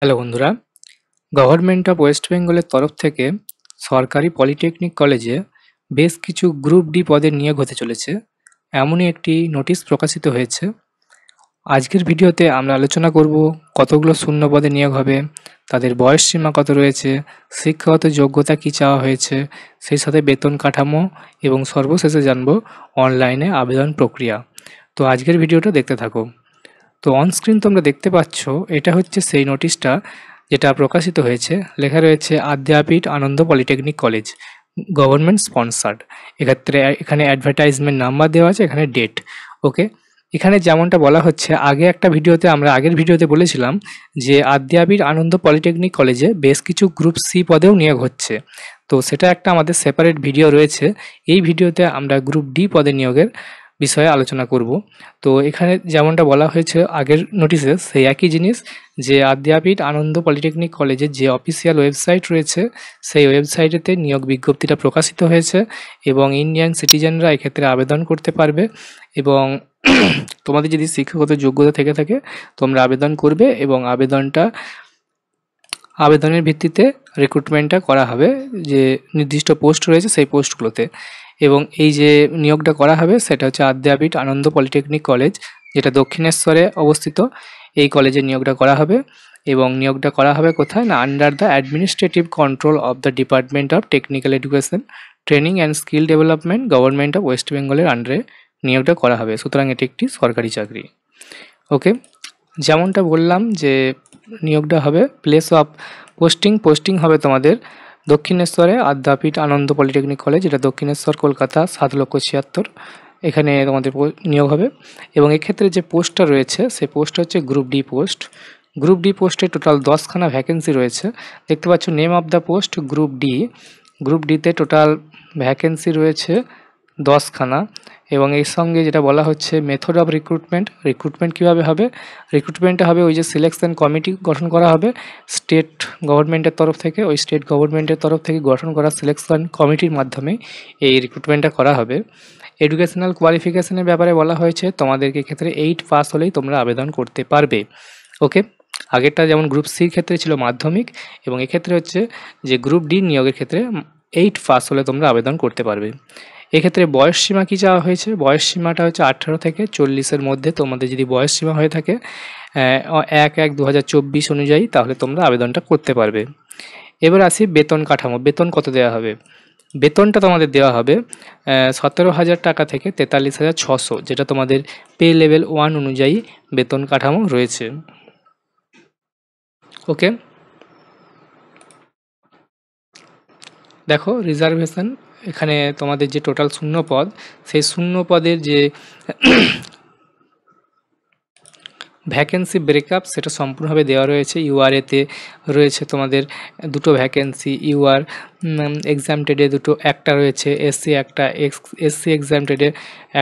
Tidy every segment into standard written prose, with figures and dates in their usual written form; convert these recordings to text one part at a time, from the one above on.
Hello বন্ধুরা, government of West বেঙ্গলের তরফ থেকে সরকারি পলিটেকনিক কলেজে বেশ কিছু গ্রুপ ডি পদের নিয়োগ হতে চলেছে, এমনই একটি নোটিশ প্রকাশিত হয়েছে। আজকের ভিডিওতে আমরা আলোচনা করব কতগুলো শূন্য পদে নিয়োগ হবে, তাদের বয়স সীমা কত রয়েছে, শিক্ষাগত যোগ্যতা কী চাওয়া হয়েছে, সেই সাথে বেতন কাঠামো এবং সর্বশেষে জানব অনলাইনে আবেদন প্রক্রিয়া। তো আজকের ভিডিওটা দেখতে থাকো। তো অন স্ক্রিন তোমরা দেখতে পাচ্ছ, এটা হচ্ছে সেই নোটিশটা যেটা প্রকাশিত হয়েছে। লেখা রয়েছে আদ্যাপীঠ আনন্দ পলিটেকনিক কলেজ, গভর্নমেন্ট স্পন্সার্ড। এখানে অ্যাডভার্টাইজমেন্ট নাম্বার দেওয়া আছে, এখানে ডেট। ওকে, এখানে যেমনটা বলা হচ্ছে, আগের ভিডিওতে বলেছিলাম যে আদ্যাপীঠ আনন্দ পলিটেকনিক কলেজে বেশ কিছু গ্রুপ সি পদেও নিয়োগ হচ্ছে। তো সেটা একটা আমাদের সেপারেট ভিডিও রয়েছে। এই ভিডিওতে আমরা গ্রুপ ডি পদে নিয়োগের বিষয়ে আলোচনা করব। তো এখানে যেমনটা বলা হয়েছে আগের নোটিশে, সেই একই জিনিস, যে আদ্যাপীঠ আনন্দ পলিটেকনিক কলেজের যে অফিসিয়াল ওয়েবসাইট রয়েছে, সেই ওয়েবসাইটেতে নিয়োগ বিজ্ঞপ্তিটা প্রকাশিত হয়েছে এবং ইন্ডিয়ান সিটিজেনরা এক্ষেত্রে আবেদন করতে পারবে। এবং তোমাদের যদি শিক্ষাগত যোগ্যতা থেকে থাকে তোমরা আবেদন করবে এবং আবেদনের ভিত্তিতে রিক্রুটমেন্টটা করা হবে যে নির্দিষ্ট পোস্ট রয়েছে সেই পোস্টগুলোতে। এবং এই যে নিয়োগটা করা হবে সেটা হচ্ছে আদ্যাপীঠ আনন্দ পলিটেকনিক কলেজ, যেটা দক্ষিণেশ্বরে অবস্থিত। এই কলেজে নিয়োগটা করা হবে এবং নিয়োগটা করা হবে কোথায় না, under the administrative control of the department of technical education, training and skill development, government of West বেঙ্গলের আন্ডারে নিয়োগটা করা হবে। সুতরাং এটি একটি সরকারি চাকরি। ওকে, যেমনটা বললাম যে নিয়োগটা হবে প্লেস অফ পোস্টিং হবে তোমাদের দক্ষিণেশ্বরে আদ্যাপীঠ আনন্দ পলিটেকনিক কলেজ, এটা দক্ষিণেশ্বর, কলকাতা ৭,৭৬,০০০। এখানে তোমাদের নিয়োগ হবে এবং এক্ষেত্রে যে পোস্টটা রয়েছে সেই পোস্টটা হচ্ছে group D post. Group D পোস্টে টোটাল 10খানা ভ্যাকেন্সি রয়েছে। দেখতে পাচ্ছ name of the post group D. Group ডিতে টোটাল ভ্যাকেন্সি রয়েছে 10খানা। এবং এর সঙ্গে যেটা বলা হচ্ছে মেথড অফ রিক্রুটমেন্ট কীভাবে হবে, রিক্রুটমেন্টটা হবে ওই যে সিলেকশন কমিটি গঠন করা হবে স্টেট গভর্নমেন্টের তরফ থেকে গঠন করা সিলেকশন কমিটির মাধ্যমে এই রিক্রুটমেন্টটা করা হবে। এডুকেশনাল কোয়ালিফিকেশনের ব্যাপারে বলা হয়েছে তোমাদেরকে এক্ষেত্রে 8 পাস হলেই তোমরা আবেদন করতে পারবে। ওকে, আগেরটা যেমন গ্রুপ সির ক্ষেত্রে ছিল মাধ্যমিক, এবং এক্ষেত্রে হচ্ছে যে গ্রুপ ডি নিয়োগের ক্ষেত্রে 8 পাস হলে তোমরা আবেদন করতে পারবে। এক্ষেত্রে বয়স সীমা কী চাওয়া হয়েছে, বয়স সীমাটা হচ্ছে 18 থেকে 40-এর মধ্যে তোমাদের যদি বয়স সীমা হয়ে থাকে 1/1/2024 অনুযায়ী, তাহলে তোমরা আবেদনটা করতে পারবে। এবার আসি বেতন কাঠামো। বেতন কত দেওয়া হবে? বেতনটা তোমাদের দেওয়া হবে 17,000 টাকা থেকে 43,600, যেটা তোমাদের পে লেভেল 1 অনুযায়ী বেতন কাঠামো রয়েছে। ওকে, দেখো রিজার্ভেশন, এখানে তোমাদের যে টোটাল শূন্য পদ, সেই শূন্য পদের যে ভ্যাকেন্সি ব্রেকআপ সেটা সম্পূর্ণভাবে দেওয়া রয়েছে। ইউআরএতে রয়েছে তোমাদের 2টো ভ্যাকেন্সি, ইউআর এক্সামটেডে একটা রয়েছে, এসসি এক্সামটেডে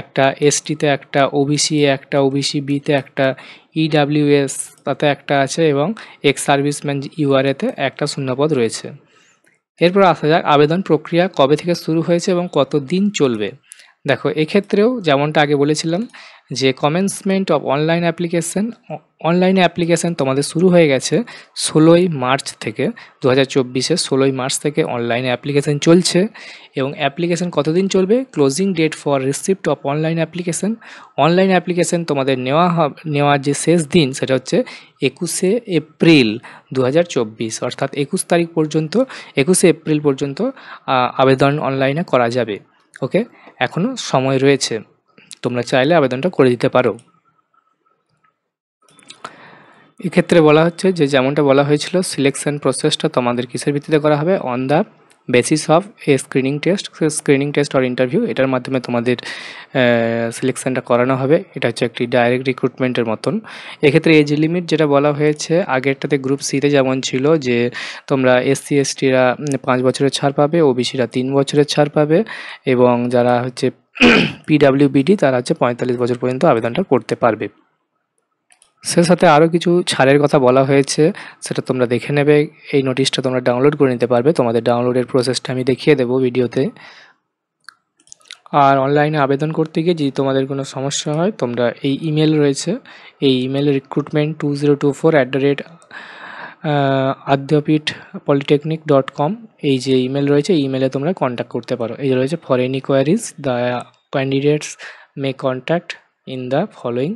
একটা, এসটিতে একটা, ওবিসি একটা, ওবিসি বিতে একটা, ইডাব্লিউএস তাতে একটা আছে এবং এক্স সার্ভিসম্যান ইউআরএতে একটা শূন্যপদ রয়েছে। এরপর আসা যাক আবেদন প্রক্রিয়া কবে থেকে শুরু হয়েছে এবং কত দিন চলবে। দেখো এক্ষেত্রেও যেমনটা আগে বলেছিলাম যে কমেন্সমেন্ট অফ অনলাইনে অ্যাপ্লিকেশান তোমাদের শুরু হয়ে গেছে 16ই মার্চ থেকে। 2024-এর 16ই মার্চ থেকে অনলাইনে অ্যাপ্লিকেশান চলছে এবং অ্যাপ্লিকেশান কতদিন চলবে, closing date for receipt of online application তোমাদের নেওয়ার যে শেষ দিন সেটা হচ্ছে 21শে এপ্রিল 2024, অর্থাৎ 21শে এপ্রিল পর্যন্ত আবেদন অনলাইনে করা যাবে। ওকে, এখনও সময় রয়েছে, তোমরা চাইলে আবেদনটা করে দিতে পারো। এক্ষেত্রে বলা হচ্ছে যে যেমনটা বলা হয়েছিল সিলেকশন প্রসেসটা তোমাদের কিসের ভিত্তিতে করা হবে, on the basis of A screening test or interview, এটার মাধ্যমে তোমাদের সিলেকশানটা করানো হবে। এটা হচ্ছে একটি ডাইরেক্ট রিক্রুটমেন্টের মতন। এক্ষেত্রে এজ লিমিট যেটা বলা হয়েছে আগেরটাতে গ্রুপ সিতে যেমন ছিল যে তোমরা এসসি এসটিরা 5 বছরের ছাড় পাবে, ওবিসিরা 3 বছরের ছাড় পাবে এবং যারা হচ্ছে পিডাব্লিউবিডি তারা হচ্ছে 45 বছর পর্যন্ত আবেদনটা করতে পারবে। সে সাথে আরও কিছু ছাড়ের কথা বলা হয়েছে, সেটা তোমরা দেখে নেবে। এই নোটিশটা তোমরা ডাউনলোড করে নিতে পারবে, তোমাদের ডাউনলোডের প্রসেসটা আমি দেখিয়ে দেবো ভিডিওতে। আর অনলাইনে আবেদন করতে গিয়ে যদি তোমাদের কোনো সমস্যা হয় তোমরা এই ইমেল রয়েছে, এই ইমেলে recruitment2024 adyapit.polytechnic.com এই যে ইমেল রয়েছে, এই ইমেলে তোমরা কন্ট্যাক্ট করতে পারো। এই যে রয়েছে for any queries the candidates may contact in the following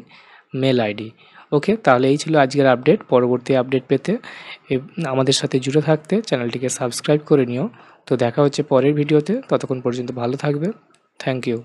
mail ID. Okay, তাহলে এই ছিল আজকের আপডেট। পরবর্তী আপডেট পেতে আমাদের সাথে জুড়ে থাকতে চ্যানেলটিকে সাবস্ক্রাইব করে নিও। তো দেখা হচ্ছে পরের ভিডিওতে, ততক্ষণ পর্যন্ত ভালো থাকবে। Thank you.